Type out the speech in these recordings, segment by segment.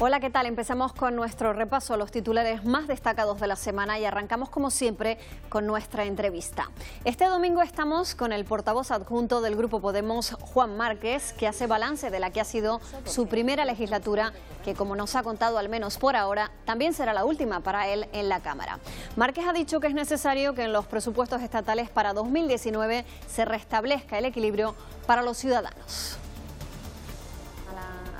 Hola, ¿qué tal? Empezamos con nuestro repaso a los titulares más destacados de la semana y arrancamos como siempre con nuestra entrevista. Este domingo estamos con el portavoz adjunto del Grupo Podemos, Juan Márquez, que hace balance de la que ha sido su primera legislatura, que como nos ha contado al menos por ahora, también será la última para él en la Cámara. Márquez ha dicho que es necesario que en los presupuestos estatales para 2019 se restablezca el equilibrio para los ciudadanos.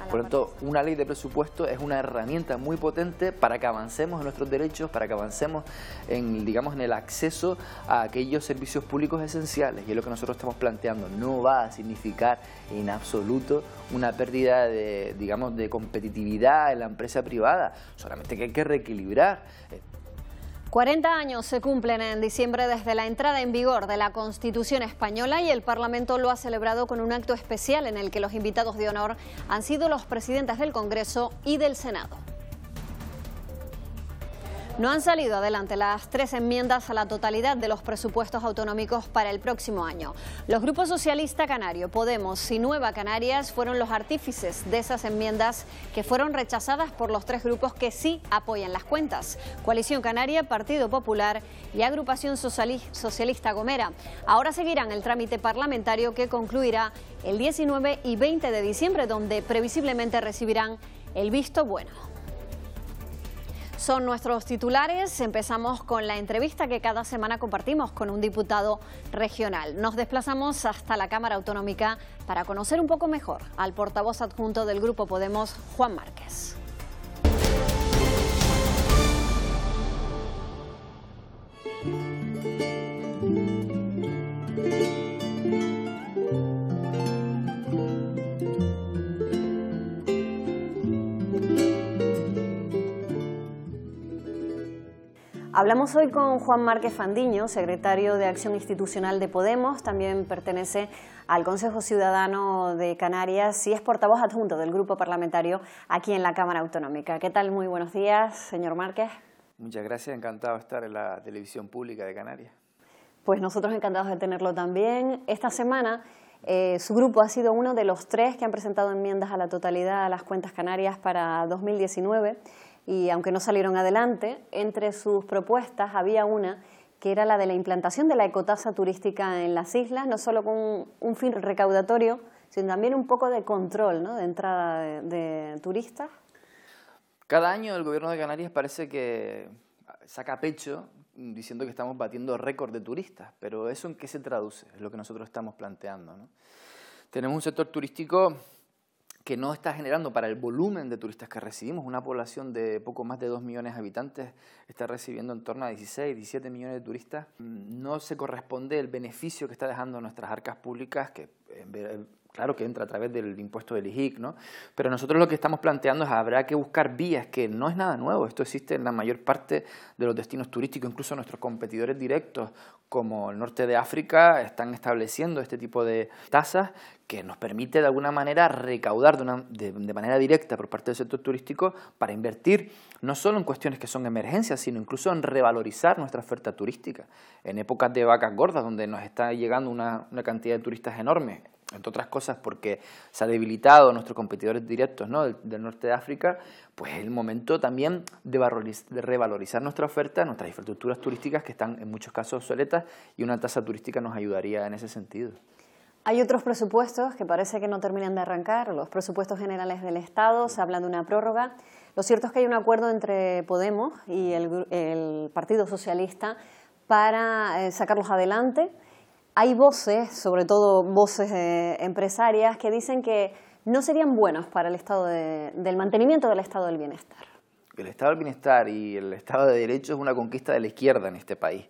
Por lo tanto, una ley de presupuesto es una herramienta muy potente para que avancemos en nuestros derechos, para que avancemos en, digamos, en el acceso a aquellos servicios públicos esenciales. Y es lo que nosotros estamos planteando. No va a significar en absoluto una pérdida de, digamos, de competitividad en la empresa privada. Solamente que hay que reequilibrar. 40 años se cumplen en diciembre desde la entrada en vigor de la Constitución española y el Parlamento lo ha celebrado con un acto especial en el que los invitados de honor han sido los presidentes del Congreso y del Senado. No han salido adelante las 3 enmiendas a la totalidad de los presupuestos autonómicos para el próximo año. Los grupos Socialista Canario, Podemos y Nueva Canarias fueron los artífices de esas enmiendas que fueron rechazadas por los 3 grupos que sí apoyan las cuentas: Coalición Canaria, Partido Popular y Agrupación Socialista Gomera. Ahora seguirán el trámite parlamentario que concluirá el 19 y 20 de diciembre, donde previsiblemente recibirán el visto bueno. Son nuestros titulares. Empezamos con la entrevista que cada semana compartimos con un diputado regional. Nos desplazamos hasta la Cámara Autonómica para conocer un poco mejor al portavoz adjunto del Grupo Podemos, Juan Márquez. Hablamos hoy con Juan Márquez Fandiño, secretario de Acción Institucional de Podemos, también pertenece al Consejo Ciudadano de Canarias y es portavoz adjunto del grupo parlamentario aquí en la Cámara Autonómica. ¿Qué tal? Muy buenos días, señor Márquez. Muchas gracias, encantado de estar en la televisión pública de Canarias. Pues nosotros encantados de tenerlo también. Esta semana su grupo ha sido uno de los 3 que han presentado enmiendas a la totalidad a las cuentas canarias para 2019. Y aunque no salieron adelante, entre sus propuestas había una que era la de la implantación de la ecotasa turística en las islas, no solo con un fin recaudatorio, sino también un poco de control, ¿no?, de entrada de turistas. Cada año el Gobierno de Canarias parece que saca pecho diciendo que estamos batiendo récord de turistas, pero ¿eso en qué se traduce? Es lo que nosotros estamos planteando, ¿no? Tenemos un sector turístico que no está generando para el volumen de turistas que recibimos. Una población de poco más de 2 millones de habitantes está recibiendo en torno a 16, 17 millones de turistas. No se corresponde el beneficio que está dejando nuestras arcas públicas, que claro que entra a través del impuesto del IJIC, ¿no? Pero nosotros lo que estamos planteando es que habrá que buscar vías, que no es nada nuevo. Esto existe en la mayor parte de los destinos turísticos. Incluso nuestros competidores directos, como el norte de África, están estableciendo este tipo de tasas que nos permite de alguna manera recaudar de manera directa por parte del sector turístico para invertir no solo en cuestiones que son emergencias, sino incluso en revalorizar nuestra oferta turística. En épocas de vacas gordas, donde nos está llegando una cantidad de turistas enorme, entre otras cosas porque se ha debilitado nuestros competidores directos, ¿no?, del norte de África, pues es el momento también de revalorizar nuestra oferta, nuestras infraestructuras turísticas que están en muchos casos obsoletas, y una tasa turística nos ayudaría en ese sentido. Hay otros presupuestos que parece que no terminan de arrancar, los presupuestos generales del Estado, se habla de una prórroga. Lo cierto es que hay un acuerdo entre Podemos y el Partido Socialista para sacarlos adelante. Hay voces, sobre todo voces empresarias, que dicen que no serían buenos para el estado del mantenimiento del estado del bienestar. El estado del bienestar y el estado de derecho es una conquista de la izquierda en este país.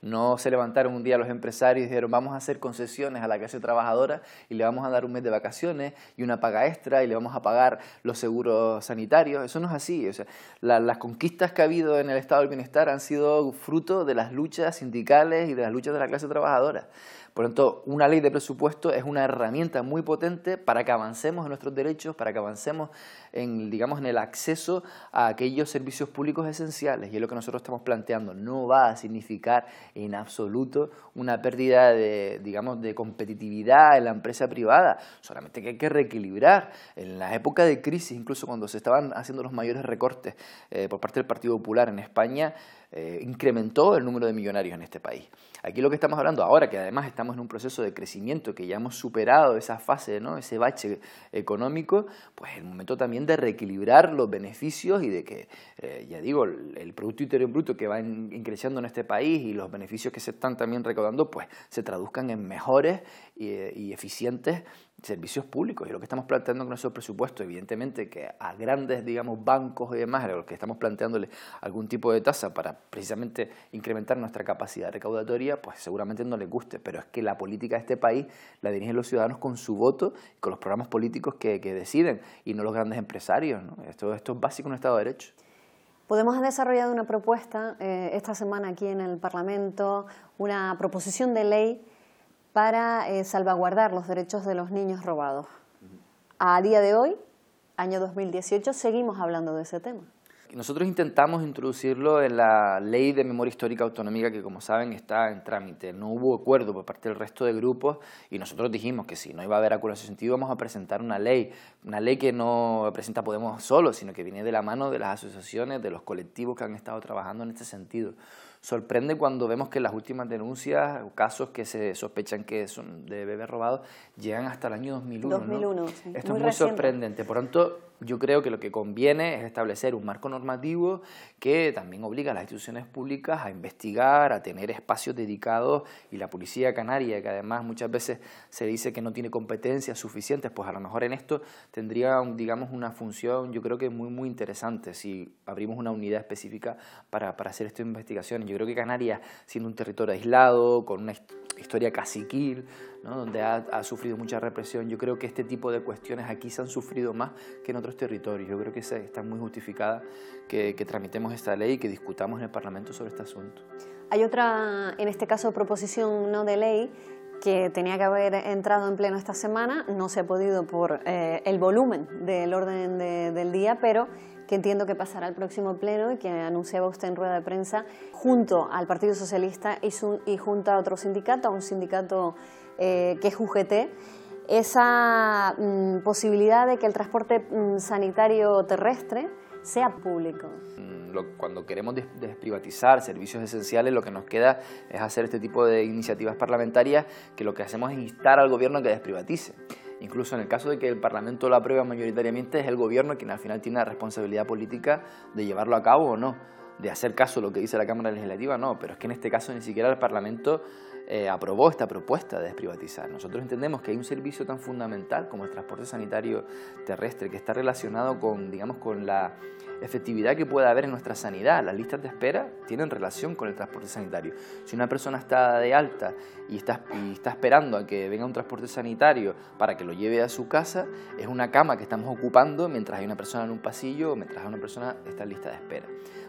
No se levantaron un día los empresarios y dijeron vamos a hacer concesiones a la clase trabajadora y le vamos a dar un mes de vacaciones y una paga extra y le vamos a pagar los seguros sanitarios. Eso no es así. O sea, las conquistas que ha habido en el estado del bienestar han sido fruto de las luchas sindicales y de las luchas de la clase trabajadora. Por lo tanto, una ley de presupuesto es una herramienta muy potente para que avancemos en nuestros derechos, para que avancemos en, digamos, en el acceso a aquellos servicios públicos esenciales, y es lo que nosotros estamos planteando. No va a significar en absoluto una pérdida de, digamos, de competitividad en la empresa privada, solamente que hay que reequilibrar. En la época de crisis, incluso cuando se estaban haciendo los mayores recortes por parte del Partido Popular en España, incrementó el número de millonarios en este país. Aquí lo que estamos hablando ahora, que además estamos en un proceso de crecimiento, que ya hemos superado esa fase, ¿no?, ese bache económico, pues es el momento también de reequilibrar los beneficios y de que, ya digo, el Producto Interior Bruto que va creciendo en este país y los beneficios que se están también recaudando, pues se traduzcan en mejores y eficientes servicios públicos. Y lo que estamos planteando con esos presupuestos, evidentemente que a grandes, digamos, bancos y demás, a los que estamos planteándole algún tipo de tasa para precisamente incrementar nuestra capacidad recaudatoria, pues seguramente no les guste, pero es que la política de este país la dirigen los ciudadanos con su voto y con los programas políticos que deciden, y no los grandes empresarios, ¿no? Esto es básico en un Estado de Derecho. Podemos ha desarrollado una propuesta esta semana aquí en el Parlamento, una proposición de ley para salvaguardar los derechos de los niños robados. A día de hoy, año 2018, seguimos hablando de ese tema. Nosotros intentamos introducirlo en la Ley de Memoria Histórica Autonómica, que como saben está en trámite. No hubo acuerdo por parte del resto de grupos y nosotros dijimos que si no iba a haber acuerdo en ese sentido, vamos a presentar una ley que no presenta Podemos solo, sino que viene de la mano de las asociaciones, de los colectivos que han estado trabajando en este sentido. Sorprende cuando vemos que las últimas denuncias o casos que se sospechan que son de bebés robados llegan hasta el año 2001. 2001, ¿no? sí. Esto es muy sorprendente. Por tanto, yo creo que lo que conviene es establecer un marco normativo que también obliga a las instituciones públicas a investigar, a tener espacios dedicados, y la Policía Canaria, que además muchas veces se dice que no tiene competencias suficientes, pues a lo mejor en esto tendría, digamos, una función, yo creo que muy interesante si abrimos una unidad específica para hacer estas investigaciones. Yo creo que Canarias, siendo un territorio aislado, con una historia caciquil, ¿no?, donde ha sufrido mucha represión, yo creo que este tipo de cuestiones aquí se han sufrido más que en otros territorios. Yo creo que está muy justificada que tramitemos esta ley y que discutamos en el Parlamento sobre este asunto. Hay otra, en este caso, proposición no de ley que tenía que haber entrado en pleno esta semana, no se ha podido por el volumen del orden del día, pero que entiendo que pasará al próximo pleno y que anunciaba usted en rueda de prensa, junto al Partido Socialista y junto a otro sindicato, a un sindicato que es UGT, esa posibilidad de que el transporte sanitario terrestre sea público. Cuando queremos desprivatizar servicios esenciales, lo que nos queda es hacer este tipo de iniciativas parlamentarias, que lo que hacemos es instar al gobierno a que desprivatice. Incluso en el caso de que el Parlamento lo apruebe mayoritariamente, es el gobierno quien al final tiene la responsabilidad política de llevarlo a cabo o no, de hacer caso a lo que dice la Cámara Legislativa, no, pero es que en este caso ni siquiera el Parlamento aprobó esta propuesta de desprivatizar. Nosotros entendemos que hay un servicio tan fundamental como el transporte sanitario terrestre, que está relacionado con, digamos, con la efectividad que pueda haber en nuestra sanidad. Las listas de espera tienen relación con el transporte sanitario. Si una persona está de alta y está esperando a que venga un transporte sanitario para que lo lleve a su casa, es una cama que estamos ocupando mientras hay una persona en un pasillo o mientras hay una persona está en lista de espera.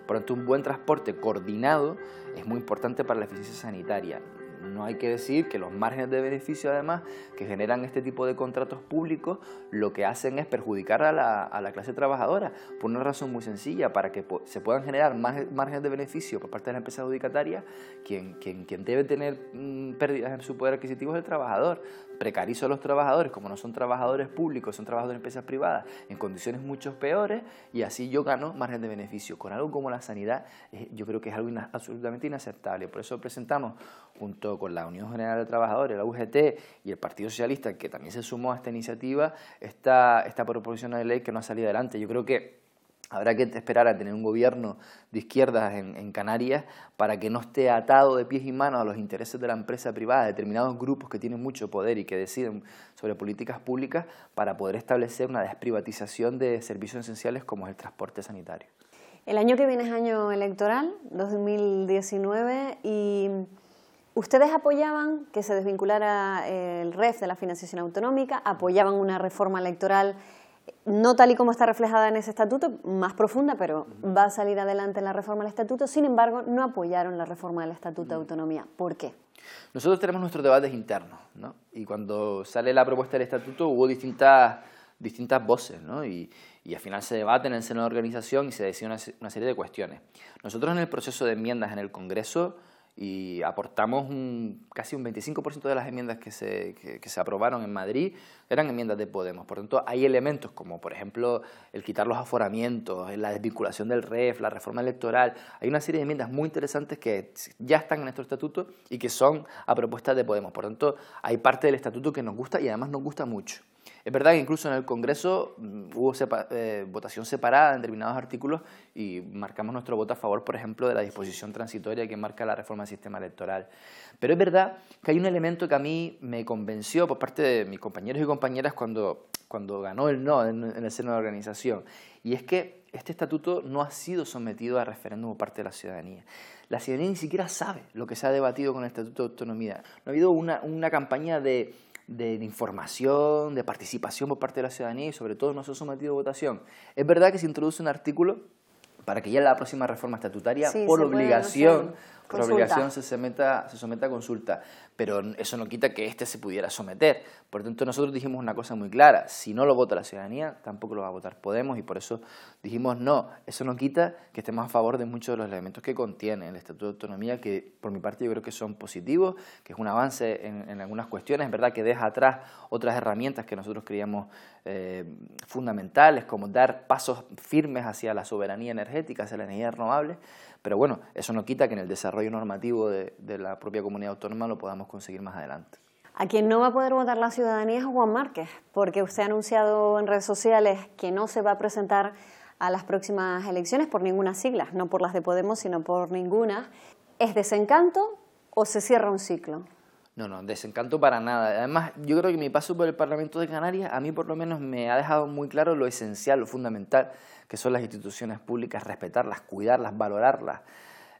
Por lo tanto, un buen transporte coordinado es muy importante para la eficiencia sanitaria. No hay que decir que los márgenes de beneficio, además, que generan este tipo de contratos públicos, lo que hacen es perjudicar a la clase trabajadora, por una razón muy sencilla: para que se puedan generar más márgenes de beneficio por parte de la empresa adjudicataria, quien debe tener pérdidas en su poder adquisitivo es el trabajador. Precarizo a los trabajadores, como no son trabajadores públicos, son trabajadores de empresas privadas, en condiciones mucho peores, y así yo gano margen de beneficio. Con algo como la sanidad, yo creo que es algo absolutamente inaceptable. Por eso presentamos, junto con la Unión General de Trabajadores, la UGT y el Partido Socialista, que también se sumó a esta iniciativa, esta proposición de ley que no ha salido adelante. Yo creo que habrá que esperar a tener un gobierno de izquierdas en Canarias para que no esté atado de pies y manos a los intereses de la empresa privada, de determinados grupos que tienen mucho poder y que deciden sobre políticas públicas, para poder establecer una desprivatización de servicios esenciales como es el transporte sanitario. El año que viene es año electoral, 2019, y ustedes apoyaban que se desvinculara el REF de la financiación autonómica, apoyaban una reforma electoral no tal y como está reflejada en ese estatuto, más profunda, pero va a salir adelante la reforma del estatuto. Sin embargo, no apoyaron la reforma del Estatuto de Autonomía. ¿Por qué? Nosotros tenemos nuestros debates internos, ¿no? Y cuando sale la propuesta del estatuto hubo distintas voces, ¿no? Y al final se debate en el seno de la organización y se decide una serie de cuestiones. Nosotros en el proceso de enmiendas en el Congreso y aportamos casi un 25% de las enmiendas que se aprobaron en Madrid eran enmiendas de Podemos. Por tanto, hay elementos como, por ejemplo, el quitar los aforamientos, la desvinculación del REF, la reforma electoral. Hay una serie de enmiendas muy interesantes que ya están en nuestro estatuto y que son a propuestas de Podemos. Por tanto, hay parte del estatuto que nos gusta y además nos gusta mucho. Es verdad que incluso en el Congreso hubo votación separada en determinados artículos y marcamos nuestro voto a favor, por ejemplo, de la disposición transitoria que marca la reforma del sistema electoral. Pero es verdad que hay un elemento que a mí me convenció por parte de mis compañeros y compañeras cuando ganó el no en el seno de la organización, y es que este estatuto no ha sido sometido a referéndum por parte de la ciudadanía. La ciudadanía ni siquiera sabe lo que se ha debatido con el Estatuto de Autonomía. No ha habido una campaña de información, de participación por parte de la ciudadanía y sobre todo no se ha sometido a votación. Es verdad que se introduce un artículo para que ya la próxima reforma estatutaria, por obligación se someta a consulta, pero eso no quita que se pudiera someter. Por tanto, nosotros dijimos una cosa muy clara: si no lo vota la ciudadanía, tampoco lo va a votar Podemos, y por eso dijimos no. Eso no quita que estemos a favor de muchos de los elementos que contiene el Estatuto de Autonomía, que por mi parte yo creo que son positivos, que es un avance en algunas cuestiones. Es verdad que deja atrás otras herramientas que nosotros creíamos fundamentales, como dar pasos firmes hacia la soberanía energética, hacia la energía renovable. Pero bueno, eso no quita que en el desarrollo normativo de la propia comunidad autónoma lo podamos conseguir más adelante. A quien no va a poder votar la ciudadanía es Juan Márquez, porque usted ha anunciado en redes sociales que no se va a presentar a las próximas elecciones por ninguna sigla, no por las de Podemos, sino por ninguna. ¿Es desencanto o se cierra un ciclo? No, desencanto para nada. Además, yo creo que mi paso por el Parlamento de Canarias, a mí por lo menos me ha dejado muy claro lo esencial, lo fundamental, que son las instituciones públicas, respetarlas, cuidarlas, valorarlas.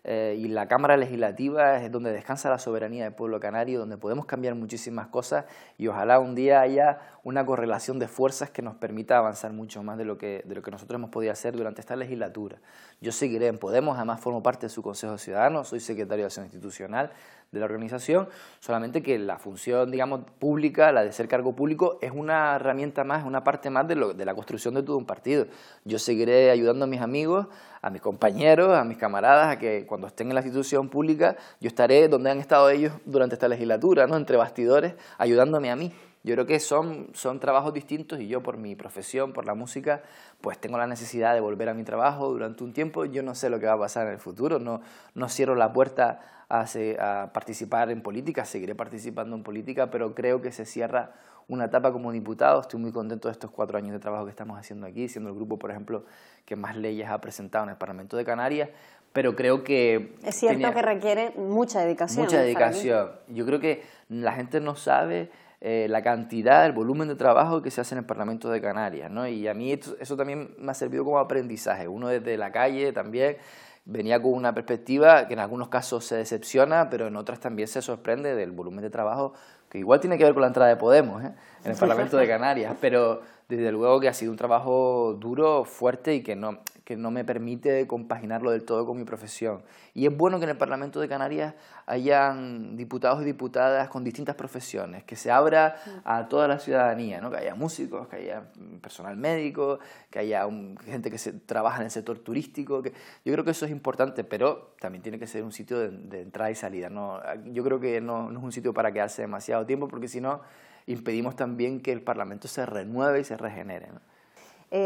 Y la Cámara Legislativa es donde descansa la soberanía del pueblo canario, donde podemos cambiar muchísimas cosas, y ojalá un día haya una correlación de fuerzas que nos permita avanzar mucho más de lo que nosotros hemos podido hacer durante esta legislatura. Yo seguiré en Podemos, además formo parte de su Consejo Ciudadano, soy secretario de Acción Institucional de la organización, solamente que la función, digamos, pública, la de ser cargo público, es una herramienta más, una parte más de la construcción de todo un partido. Yo seguiré ayudando a mis amigos, a mis compañeros, a mis camaradas, a que cuando estén en la institución pública, yo estaré donde han estado ellos durante esta legislatura, ¿no? Entre bastidores, ayudándome a mí. Yo creo que son trabajos distintos, y yo por mi profesión, por la música, pues tengo la necesidad de volver a mi trabajo durante un tiempo. Yo no sé lo que va a pasar en el futuro, no cierro la puerta a participar en política, seguiré participando en política, pero creo que se cierra una etapa como diputado. Estoy muy contento de estos 4 años de trabajo que estamos haciendo aquí, siendo el grupo, por ejemplo, que más leyes ha presentado en el Parlamento de Canarias, pero creo que... Es cierto que requiere mucha dedicación. Mucha dedicación. Yo creo que la gente no sabe la cantidad, el volumen de trabajo que se hace en el Parlamento de Canarias, ¿no? Y a mí eso también me ha servido como aprendizaje. Uno desde la calle también venía con una perspectiva que en algunos casos se decepciona, pero en otras también se sorprende del volumen de trabajo, que igual tiene que ver con la entrada de Podemos en el Parlamento de Canarias, pero desde luego que ha sido un trabajo duro, fuerte, y que no me permite compaginarlo del todo con mi profesión. Y es bueno que en el Parlamento de Canarias hayan diputados y diputadas con distintas profesiones, que se abra a toda la ciudadanía, ¿no? Que haya músicos, que haya personal médico, que haya gente que trabaja en el sector turístico. Yo creo que eso es importante, pero también tiene que ser un sitio de entrada y salida, ¿no? Yo creo que no es un sitio para quedarse demasiado tiempo, porque si no impedimos también que el Parlamento se renueve y se regenere, ¿no?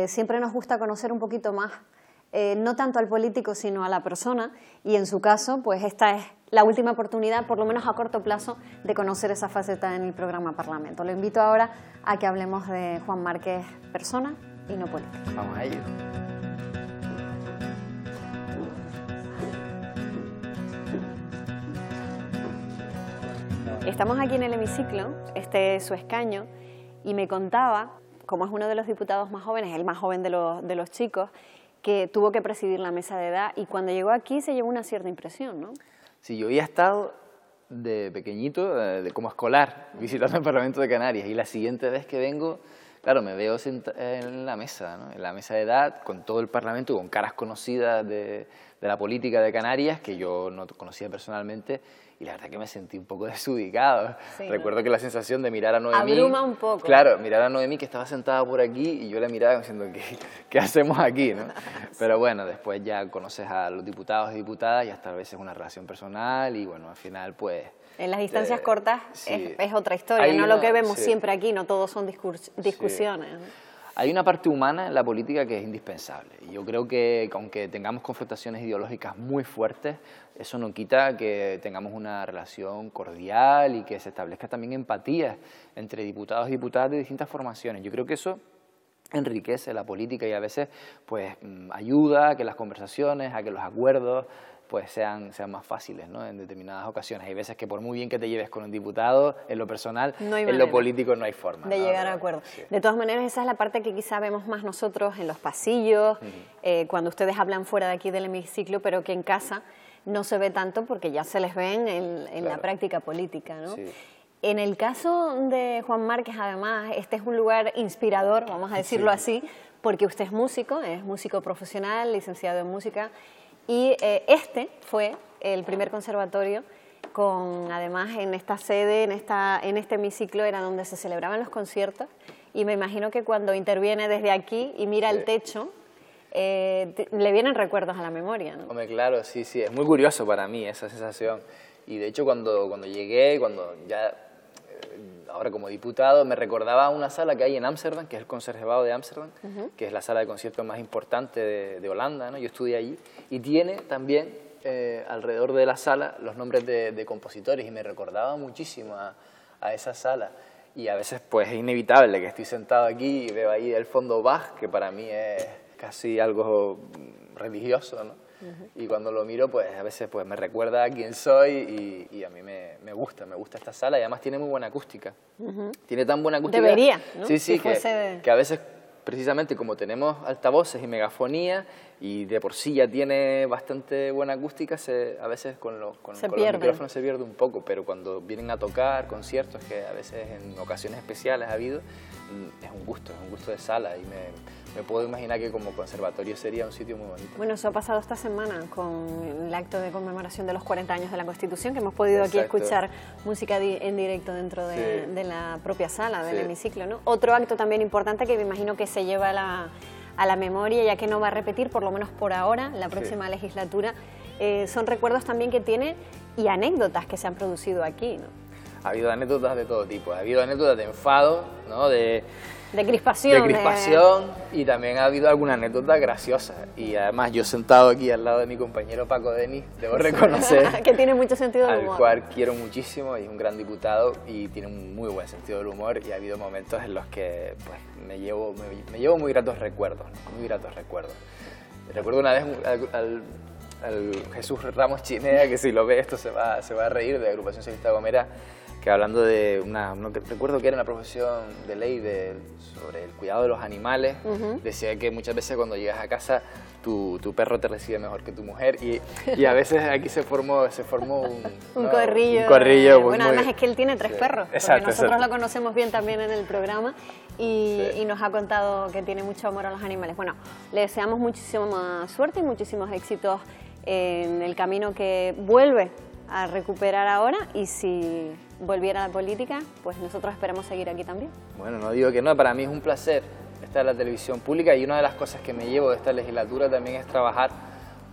Siempre nos gusta conocer un poquito más, no tanto al político, sino a la persona, y en su caso, pues esta es la última oportunidad, por lo menos a corto plazo, de conocer esa faceta en el programa Parlamento. Lo invito ahora a que hablemos de Juan Márquez, persona y no político. Vamos a ello. Estamos aquí en el hemiciclo, este es su escaño, y me contaba, como es uno de los diputados más jóvenes, el más joven de los chicos, que tuvo que presidir la mesa de edad, y cuando llegó aquí se llevó una cierta impresión, ¿no? Sí, yo había estado de pequeñito, como escolar, visitando el Parlamento de Canarias, y la siguiente vez que vengo, claro, me veo en la mesa, ¿no? En la mesa de edad, con todo el Parlamento, con caras conocidas de la política de Canarias, que yo no conocía personalmente, y la verdad que me sentí un poco desubicado. Sí, recuerdo que la sensación de mirar a Noemí... Abruma un poco. Claro, mirar a Noemí que estaba sentada por aquí y yo la miraba diciendo, ¿qué hacemos aquí, no? Pero bueno, después ya conoces a los diputados y diputadas y hasta a veces una relación personal y bueno, al final pues... En las distancias cortas es otra historia, no lo que vemos siempre aquí, no todos son discusiones. Sí. Hay una parte humana en la política que es indispensable. Y yo creo que aunque tengamos confrontaciones ideológicas muy fuertes, eso no quita que tengamos una relación cordial y que se establezca también empatía entre diputados y diputadas de distintas formaciones. Yo creo que eso enriquece la política y a veces pues ayuda a que las conversaciones, a que los acuerdos pues sean más fáciles, ¿no? En determinadas ocasiones. Hay veces que por muy bien que te lleves con un diputado, en lo personal, en lo político no hay forma de llegar a acuerdo. Sí. De todas maneras, esa es la parte que quizá vemos más nosotros en los pasillos, cuando ustedes hablan fuera de aquí del hemiciclo, pero que en casa no se ve tanto porque ya se les ven en la práctica política, ¿no? Sí. En el caso de Juan Márquez, además, este es un lugar inspirador, vamos a decirlo así, porque usted es músico profesional, licenciado en música, y este fue el primer conservatorio con, además, en esta sede, en este hemiciclo era donde se celebraban los conciertos, y me imagino que cuando interviene desde aquí y mira el techo, le vienen recuerdos a la memoria, ¿no? Hombre, claro, sí, es muy curioso para mí esa sensación, y de hecho cuando llegué, cuando ya... ahora como diputado, me recordaba una sala que hay en Ámsterdam, que es el Conservado de Ámsterdam, que es la sala de conciertos más importante de Holanda, ¿no? Yo estudié allí, y tiene también alrededor de la sala los nombres de compositores, y me recordaba muchísimo a esa sala. Y a veces pues es inevitable que estoy sentado aquí y veo ahí el fondo Bach, que para mí es casi algo religioso, ¿no? Y cuando lo miro, pues a veces pues me recuerda a quién soy y a mí me gusta esta sala y además tiene muy buena acústica. Tiene tan buena acústica. Debería, ¿no? Sí, que a veces precisamente como tenemos altavoces y megafonía y de por sí ya tiene bastante buena acústica, a veces con los micrófonos se pierde un poco, pero cuando vienen a tocar conciertos, que a veces en ocasiones especiales ha habido, es un gusto de sala y me puedo imaginar que como conservatorio sería un sitio muy bonito. Bueno, eso ha pasado esta semana con el acto de conmemoración de los 40 años de la Constitución, que hemos podido aquí escuchar música en directo dentro de la propia sala, del hemiciclo, ¿no? Otro acto también importante que me imagino que se lleva a la memoria, ya que no va a repetir, por lo menos por ahora, la próxima legislatura, son recuerdos también que tiene y anécdotas que se han producido aquí, ¿no? Ha habido anécdotas de todo tipo, ha habido anécdotas de enfado, ¿no? De crispación. Y también ha habido alguna anécdota graciosa. Y además yo sentado aquí al lado de mi compañero Paco Denis, debo reconocer que tiene mucho sentido del humor. Al cual quiero muchísimo y es un gran diputado y tiene un muy buen sentido del humor y ha habido momentos en los que pues, me llevo muy gratos recuerdos, ¿no? Muy gratos recuerdos. Recuerdo una vez al Jesús Ramos Chinea, que si lo ve esto se va a reír, de Agrupación Socialista Gomera, que hablando de recuerdo que era una profesión de ley sobre el cuidado de los animales, decía que muchas veces cuando llegas a casa tu perro te recibe mejor que tu mujer y a veces aquí se formó un corrillo. Bueno, además es que él tiene 3 perros, porque nosotros lo conocemos bien también en el programa y nos ha contado que tiene mucho amor a los animales. Bueno, le deseamos muchísima suerte y muchísimos éxitos en el camino que vuelve a recuperar ahora, y si volviera a la política, pues nosotros esperamos seguir aquí también. Bueno, no digo que no, para mí es un placer estar en la televisión pública y una de las cosas que me llevo de esta legislatura también es trabajar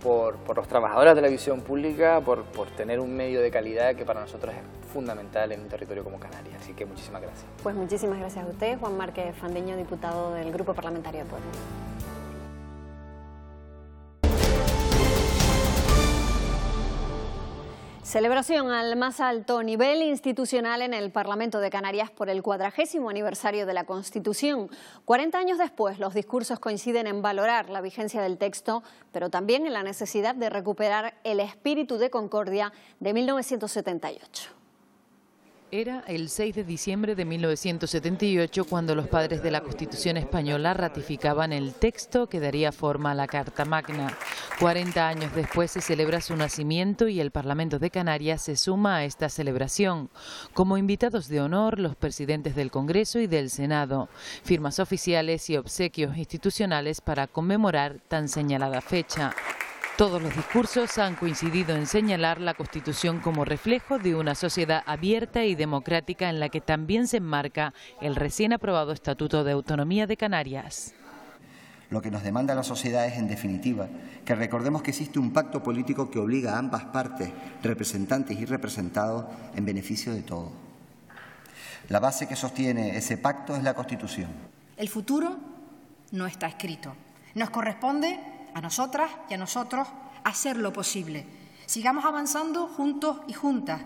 por los trabajadores de la televisión pública, por tener un medio de calidad que para nosotros es fundamental en un territorio como Canarias. Así que muchísimas gracias. Pues muchísimas gracias a usted, Juan Márquez Fandeño, diputado del Grupo Parlamentario de Podemos. Celebración al más alto nivel institucional en el Parlamento de Canarias por el 40º aniversario de la Constitución. 40 años después, los discursos coinciden en valorar la vigencia del texto, pero también en la necesidad de recuperar el espíritu de concordia de 1978. Era el 6 de diciembre de 1978 cuando los padres de la Constitución española ratificaban el texto que daría forma a la Carta Magna. 40 años después se celebra su nacimiento y el Parlamento de Canarias se suma a esta celebración. Como invitados de honor, los presidentes del Congreso y del Senado, firmas oficiales y obsequios institucionales para conmemorar tan señalada fecha. Todos los discursos han coincidido en señalar la Constitución como reflejo de una sociedad abierta y democrática en la que también se enmarca el recién aprobado Estatuto de Autonomía de Canarias. Lo que nos demanda la sociedad es, en definitiva, que recordemos que existe un pacto político que obliga a ambas partes, representantes y representados, en beneficio de todos. La base que sostiene ese pacto es la Constitución. El futuro no está escrito. Nos corresponde a nosotras y a nosotros hacer lo posible. Sigamos avanzando juntos y juntas.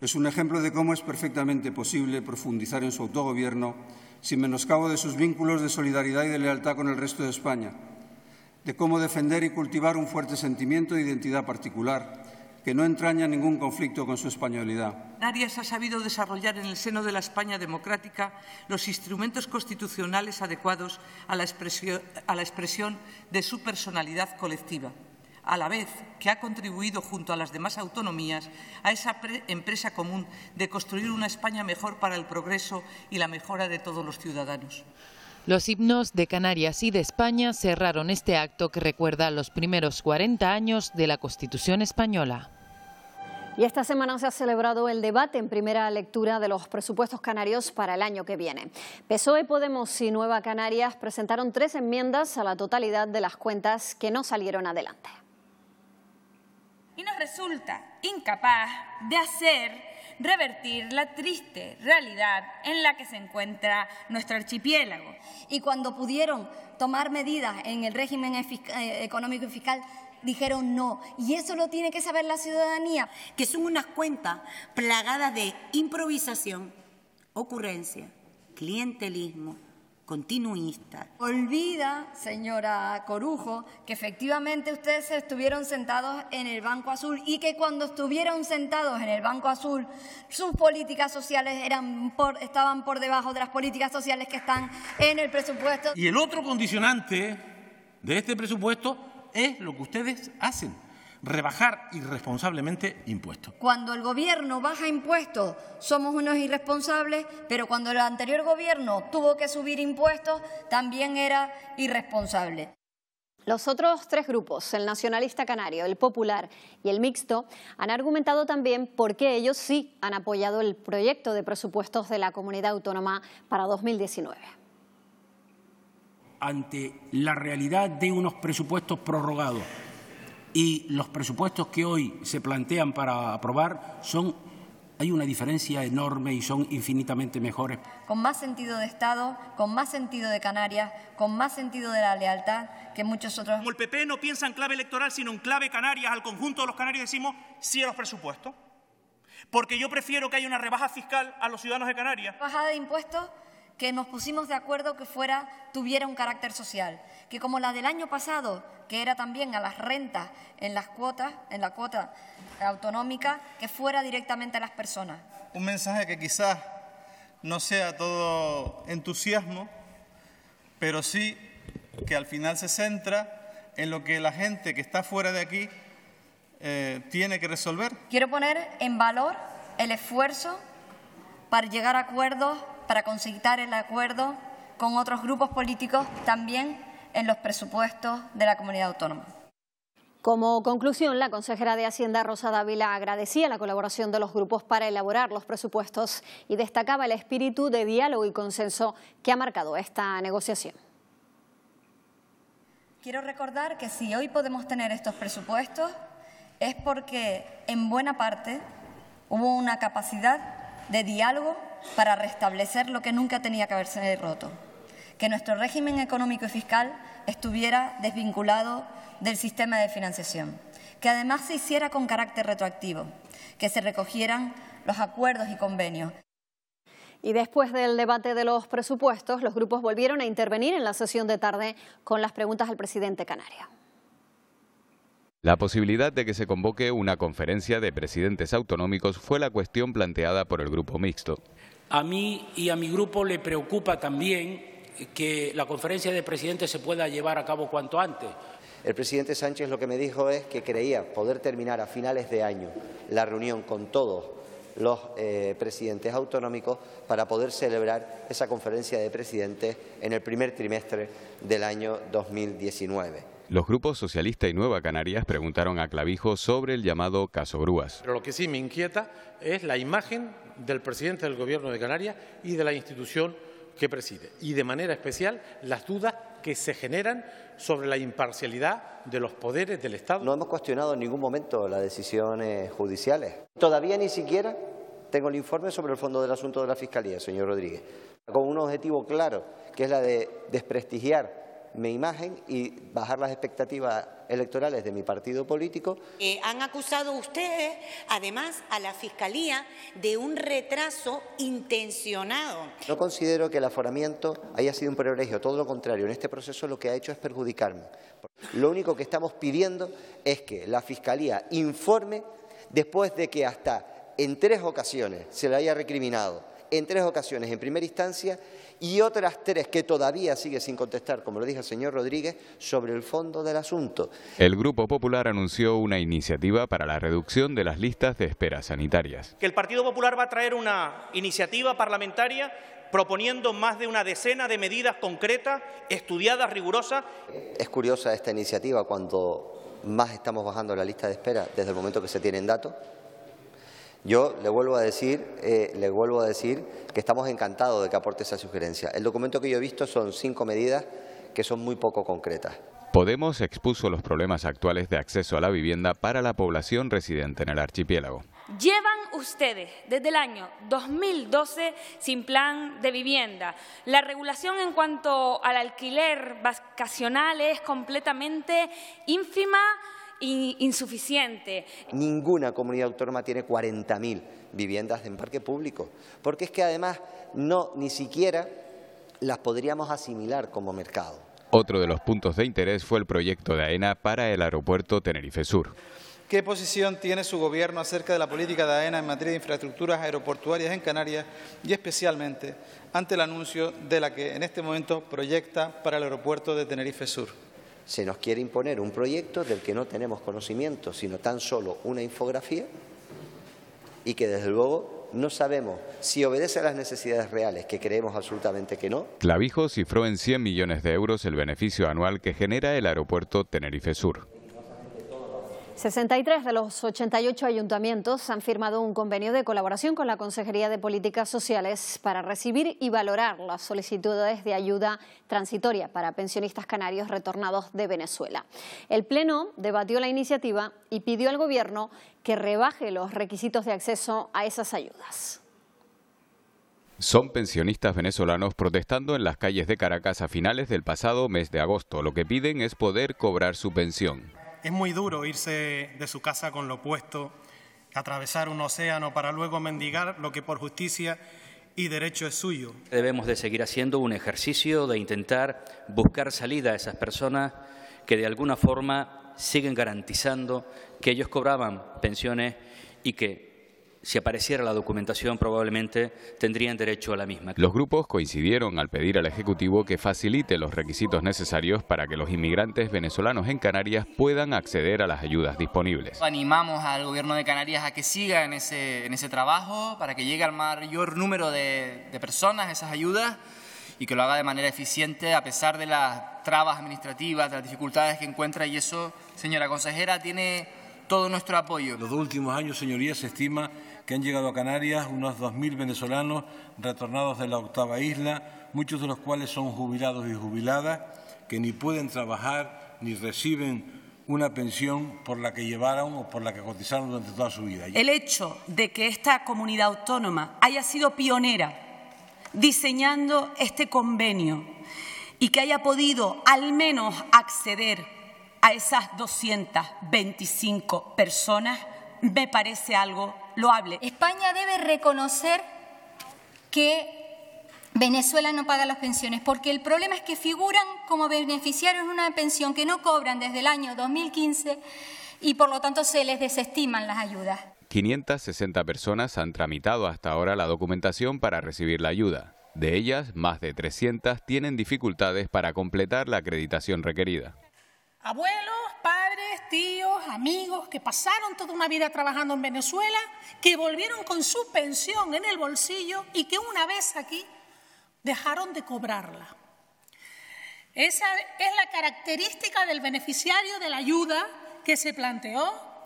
Es un ejemplo de cómo es perfectamente posible profundizar en su autogobierno sin menoscabo de sus vínculos de solidaridad y de lealtad con el resto de España, de cómo defender y cultivar un fuerte sentimiento de identidad particular que no entraña ningún conflicto con su españolidad. Canarias ha sabido desarrollar en el seno de la España democrática los instrumentos constitucionales adecuados a la expresión de su personalidad colectiva, a la vez que ha contribuido junto a las demás autonomías a esa empresa común de construir una España mejor para el progreso y la mejora de todos los ciudadanos. Los himnos de Canarias y de España cerraron este acto que recuerda los primeros 40 años de la Constitución española. Y esta semana se ha celebrado el debate en primera lectura de los presupuestos canarios para el año que viene. PSOE, Podemos y Nueva Canarias presentaron 3 enmiendas a la totalidad de las cuentas que no salieron adelante. Y nos resulta incapaz de revertir la triste realidad en la que se encuentra nuestro archipiélago. Y cuando pudieron tomar medidas en el régimen económico y fiscal, dijeron no. Y eso lo tiene que saber la ciudadanía. Que son unas cuentas plagadas de improvisación, ocurrencia, clientelismo, continuista. Olvida, señora Corujo, que efectivamente ustedes estuvieron sentados en el Banco Azul y que cuando estuvieron sentados en el Banco Azul, sus políticas sociales estaban por debajo de las políticas sociales que están en el presupuesto. Y el otro condicionante de este presupuesto es lo que ustedes hacen: rebajar irresponsablemente impuestos. Cuando el gobierno baja impuestos somos unos irresponsables, pero cuando el anterior gobierno tuvo que subir impuestos también era irresponsable. Los otros 3 grupos, el nacionalista canario, el popular y el mixto, han argumentado también por qué ellos sí han apoyado el proyecto de presupuestos de la comunidad autónoma para 2019. Ante la realidad de unos presupuestos prorrogados y los presupuestos que hoy se plantean para aprobar, hay una diferencia enorme y son infinitamente mejores. Con más sentido de Estado, con más sentido de Canarias, con más sentido de la lealtad que muchos otros. Como el PP no piensa en clave electoral, sino en clave Canarias, al conjunto de los canarios decimos sí a los presupuestos. Porque yo prefiero que haya una rebaja fiscal a los ciudadanos de Canarias. Bajada de impuestos que nos pusimos de acuerdo que tuviera un carácter social, que como la del año pasado, que era también a las rentas en la cuota autonómica, que fuera directamente a las personas. Un mensaje que quizás no sea todo entusiasmo, pero sí que al final se centra en lo que la gente que está fuera de aquí tiene que resolver. Quiero poner en valor el esfuerzo para llegar a acuerdos, para concitar el acuerdo con otros grupos políticos también en los presupuestos de la comunidad autónoma. Como conclusión, la consejera de Hacienda, Rosa Dávila, agradecía la colaboración de los grupos para elaborar los presupuestos y destacaba el espíritu de diálogo y consenso que ha marcado esta negociación. Quiero recordar que si hoy podemos tener estos presupuestos es porque en buena parte hubo una capacidad de diálogo para restablecer lo que nunca tenía que haberse roto, que nuestro régimen económico y fiscal estuviera desvinculado del sistema de financiación, que además se hiciera con carácter retroactivo, que se recogieran los acuerdos y convenios. Y después del debate de los presupuestos, los grupos volvieron a intervenir en la sesión de tarde con las preguntas al presidente canario. La posibilidad de que se convoque una conferencia de presidentes autonómicos fue la cuestión planteada por el grupo mixto. A mí y a mi grupo le preocupa también que la conferencia de presidentes se pueda llevar a cabo cuanto antes. El presidente Sánchez lo que me dijo es que creía poder terminar a finales de año la reunión con todos los presidentes autonómicos para poder celebrar esa conferencia de presidentes en el primer trimestre del año 2019. Los grupos Socialista y Nueva Canarias preguntaron a Clavijo sobre el llamado caso Grúas. Pero lo que sí me inquieta es la imagen del presidente del Gobierno de Canarias y de la institución que preside. Y de manera especial las dudas que se generan sobre la imparcialidad de los poderes del Estado. No hemos cuestionado en ningún momento las decisiones judiciales. Todavía ni siquiera tengo el informe sobre el fondo del asunto de la Fiscalía, señor Rodríguez, con un objetivo claro, que es la de desprestigiar mi imagen y bajar las expectativas electorales de mi partido político. Han acusado ustedes, además, a la Fiscalía de un retraso intencionado. No considero que el aforamiento haya sido un privilegio, todo lo contrario, en este proceso lo que ha hecho es perjudicarme. Lo único que estamos pidiendo es que la Fiscalía informe después de que hasta en 3 ocasiones se le haya recriminado, en 3 ocasiones en primera instancia, y otras 3 que todavía sigue sin contestar, como lo dijo el señor Rodríguez, sobre el fondo del asunto. El Grupo Popular anunció una iniciativa para la reducción de las listas de espera sanitarias. Que el Partido Popular va a traer una iniciativa parlamentaria proponiendo más de una decena de medidas concretas, estudiadas, rigurosas. Es curiosa esta iniciativa cuando más estamos bajando la lista de espera desde el momento que se tienen datos. Yo le vuelvo a decir que estamos encantados de que aporte esa sugerencia. El documento que yo he visto son 5 medidas que son muy poco concretas. Podemos expuso los problemas actuales de acceso a la vivienda para la población residente en el archipiélago. Llevan ustedes desde el año 2012 sin plan de vivienda. La regulación en cuanto al alquiler vacacional es completamente ínfima e insuficiente. Ninguna comunidad autónoma tiene 40.000 viviendas en parque público, porque es que además ni siquiera las podríamos asimilar como mercado. Otro de los puntos de interés fue el proyecto de AENA para el aeropuerto Tenerife Sur. ¿Qué posición tiene su Gobierno acerca de la política de AENA en materia de infraestructuras aeroportuarias en Canarias y especialmente ante el anuncio de la que en este momento proyecta para el aeropuerto de Tenerife Sur? Se nos quiere imponer un proyecto del que no tenemos conocimiento, sino tan solo una infografía y que desde luego no sabemos si obedece a las necesidades reales, que creemos absolutamente que no. Clavijo cifró en 100 millones de euros el beneficio anual que genera el aeropuerto Tenerife Sur. 63 de los 88 ayuntamientos han firmado un convenio de colaboración con la Consejería de Políticas Sociales para recibir y valorar las solicitudes de ayuda transitoria para pensionistas canarios retornados de Venezuela. El Pleno debatió la iniciativa y pidió al Gobierno que rebaje los requisitos de acceso a esas ayudas. Son pensionistas venezolanos protestando en las calles de Caracas a finales del pasado mes de agosto. Lo que piden es poder cobrar su pensión. Es muy duro irse de su casa con lo puesto, atravesar un océano para luego mendigar lo que por justicia y derecho es suyo. Debemos de seguir haciendo un ejercicio de intentar buscar salida a esas personas que de alguna forma siguen garantizando que ellos cobraban pensiones y que si apareciera la documentación probablemente tendrían derecho a la misma. Los grupos coincidieron al pedir al Ejecutivo que facilite los requisitos necesarios para que los inmigrantes venezolanos en Canarias puedan acceder a las ayudas disponibles. Animamos al Gobierno de Canarias a que siga en ese trabajo para que llegue al mayor número de personas a esas ayudas y que lo haga de manera eficiente a pesar de las trabas administrativas, de las dificultades que encuentra, y eso, señora consejera, tiene todo nuestro apoyo. En los 2 últimos años, señorías, se estima que han llegado a Canarias unos 2.000 venezolanos retornados de la octava isla, muchos de los cuales son jubilados y jubiladas, que ni pueden trabajar ni reciben una pensión por la que llevaron o por la que cotizaron durante toda su vida. El hecho de que esta comunidad autónoma haya sido pionera diseñando este convenio y que haya podido al menos acceder a esas 225 personas me parece algo loable. España debe reconocer que Venezuela no paga las pensiones, porque el problema es que figuran como beneficiarios de una pensión que no cobran desde el año 2015 y por lo tanto se les desestiman las ayudas. 560 personas han tramitado hasta ahora la documentación para recibir la ayuda. De ellas, más de 300 tienen dificultades para completar la acreditación requerida. Abuelos, padres, tíos, amigos que pasaron toda una vida trabajando en Venezuela, que volvieron con su pensión en el bolsillo y que una vez aquí dejaron de cobrarla. Esa es la característica del beneficiario de la ayuda que se planteó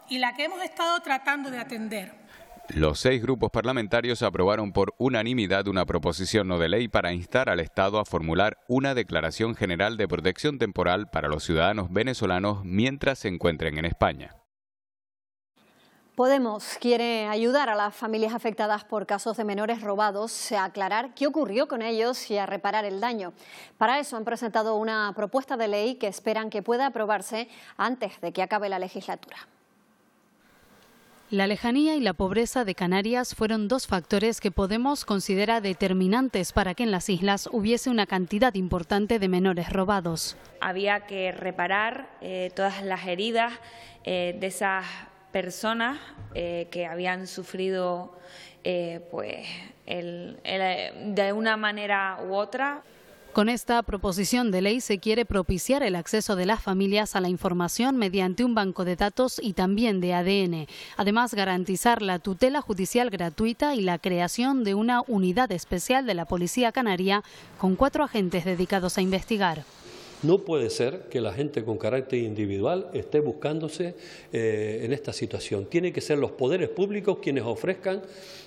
y la que hemos estado tratando de atender. Los 6 grupos parlamentarios aprobaron por unanimidad una proposición no de ley para instar al Estado a formular una declaración general de protección temporal para los ciudadanos venezolanos mientras se encuentren en España. Podemos quiere ayudar a las familias afectadas por casos de menores robados a aclarar qué ocurrió con ellos y a reparar el daño. Para eso han presentado una propuesta de ley que esperan que pueda aprobarse antes de que acabe la legislatura. La lejanía y la pobreza de Canarias fueron 2 factores que Podemos considera determinantes para que en las islas hubiese una cantidad importante de menores robados. Había que reparar todas las heridas de esas personas que habían sufrido de una manera u otra. Con esta proposición de ley se quiere propiciar el acceso de las familias a la información mediante un banco de datos y también de ADN. Además, garantizar la tutela judicial gratuita y la creación de una unidad especial de la Policía Canaria con 4 agentes dedicados a investigar. No puede ser que la gente con carácter individual esté buscándose en esta situación. Tienen que ser los poderes públicos quienes ofrezcan,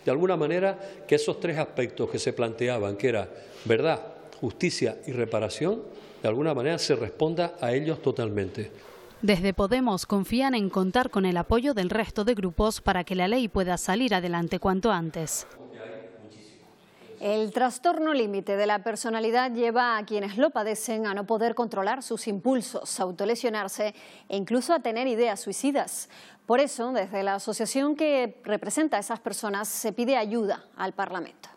de alguna manera, que esos 3 aspectos que se planteaban, que era verdad, justicia y reparación, de alguna manera se responda a ellos totalmente. Desde Podemos confían en contar con el apoyo del resto de grupos para que la ley pueda salir adelante cuanto antes. El trastorno límite de la personalidad lleva a quienes lo padecen a no poder controlar sus impulsos, a autolesionarse e incluso a tener ideas suicidas. Por eso, desde la asociación que representa a esas personas, se pide ayuda al Parlamento.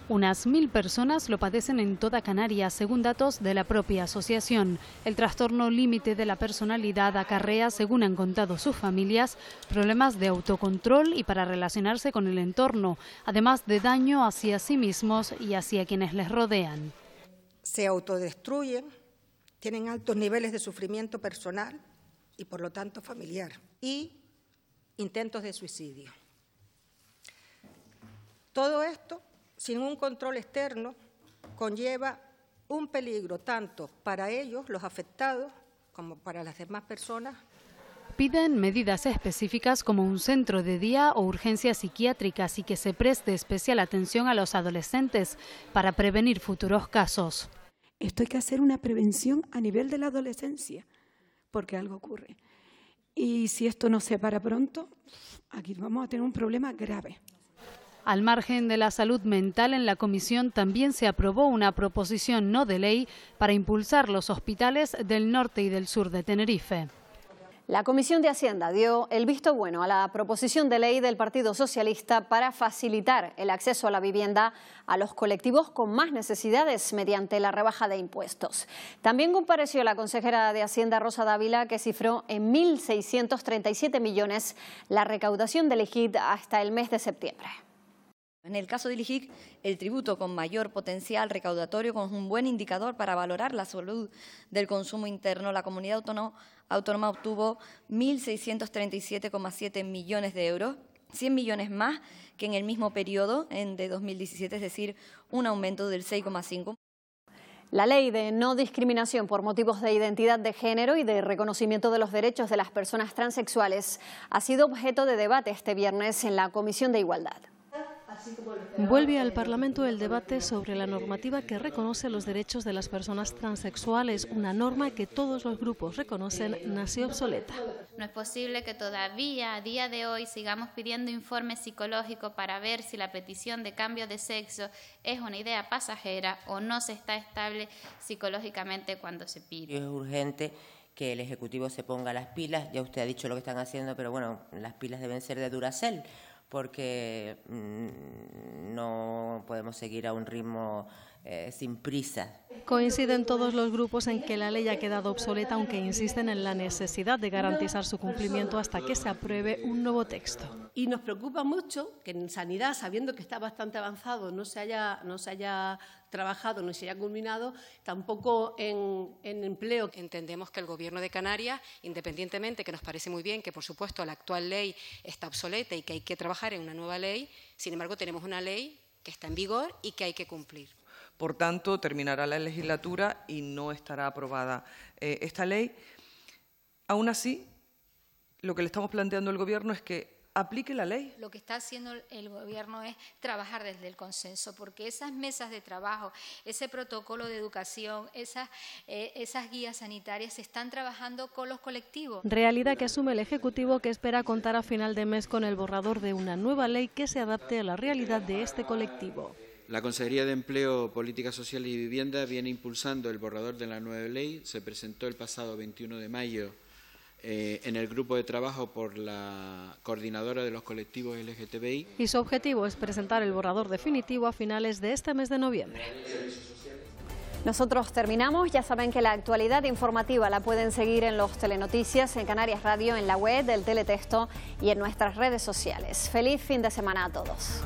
Unas 1000 personas lo padecen en toda Canarias, según datos de la propia asociación. El trastorno límite de la personalidad acarrea, según han contado sus familias, problemas de autocontrol y para relacionarse con el entorno, además de daño hacia sí mismos y hacia quienes les rodean. Se autodestruyen, tienen altos niveles de sufrimiento personal y, por lo tanto, familiar, y intentos de suicidio. Todo esto, sin un control externo, conlleva un peligro tanto para ellos, los afectados, como para las demás personas. Piden medidas específicas como un centro de día o urgencias psiquiátricas y que se preste especial atención a los adolescentes para prevenir futuros casos. Esto hay que hacer una prevención a nivel de la adolescencia, porque algo ocurre. Y si esto no se para pronto, aquí vamos a tener un problema grave. Al margen de la salud mental, en la comisión también se aprobó una proposición no de ley para impulsar los hospitales del norte y del sur de Tenerife. La Comisión de Hacienda dio el visto bueno a la proposición de ley del Partido Socialista para facilitar el acceso a la vivienda a los colectivos con más necesidades mediante la rebaja de impuestos. También compareció la consejera de Hacienda, Rosa Dávila, que cifró en 1.637 millones la recaudación del IGIC hasta el mes de septiembre. En el caso del IGIC, el tributo con mayor potencial recaudatorio es un buen indicador para valorar la salud del consumo interno. La comunidad autónoma obtuvo 1.637,7 millones de euros, 100 millones más que en el mismo periodo de 2017, es decir, un aumento del 6,5%. La ley de no discriminación por motivos de identidad de género y de reconocimiento de los derechos de las personas transexuales ha sido objeto de debate este viernes en la Comisión de Igualdad. Vuelve al Parlamento el debate sobre la normativa que reconoce los derechos de las personas transexuales, una norma que todos los grupos reconocen nació obsoleta. No es posible que todavía a día de hoy sigamos pidiendo informes psicológicos para ver si la petición de cambio de sexo es una idea pasajera o no se está estable psicológicamente cuando se pide. Es urgente que el Ejecutivo se ponga las pilas, ya usted ha dicho lo que están haciendo, pero bueno, las pilas deben ser de Duracell, porque no podemos seguir a un ritmo sin prisa. Coinciden todos los grupos en que la ley ha quedado obsoleta, aunque insisten en la necesidad de garantizar su cumplimiento hasta que se apruebe un nuevo texto. Y nos preocupa mucho que en sanidad, sabiendo que está bastante avanzado, no se haya trabajado, no se haya culminado, tampoco en empleo. Entendemos que el Gobierno de Canarias, independientemente que nos parece muy bien que, por supuesto, la actual ley está obsoleta y que hay que trabajar en una nueva ley, sin embargo, tenemos una ley que está en vigor y que hay que cumplir. Por tanto, terminará la legislatura y no estará aprobada esta ley. Aún así, lo que le estamos planteando al Gobierno es que aplique la ley. Lo que está haciendo el Gobierno es trabajar desde el consenso, porque esas mesas de trabajo, ese protocolo de educación, esas guías sanitarias se están trabajando con los colectivos. Realidad que asume el Ejecutivo, que espera contar a final de mes con el borrador de una nueva ley que se adapte a la realidad de este colectivo. La Consejería de Empleo, Política Social y Vivienda viene impulsando el borrador de la nueva ley. Se presentó el pasado 21 de mayo en el grupo de trabajo por la coordinadora de los colectivos LGTBI. Y su objetivo es presentar el borrador definitivo a finales de este mes de noviembre. Nosotros terminamos. Ya saben que la actualidad informativa la pueden seguir en los Telenoticias, en Canarias Radio, en la web del Teletexto y en nuestras redes sociales. Feliz fin de semana a todos.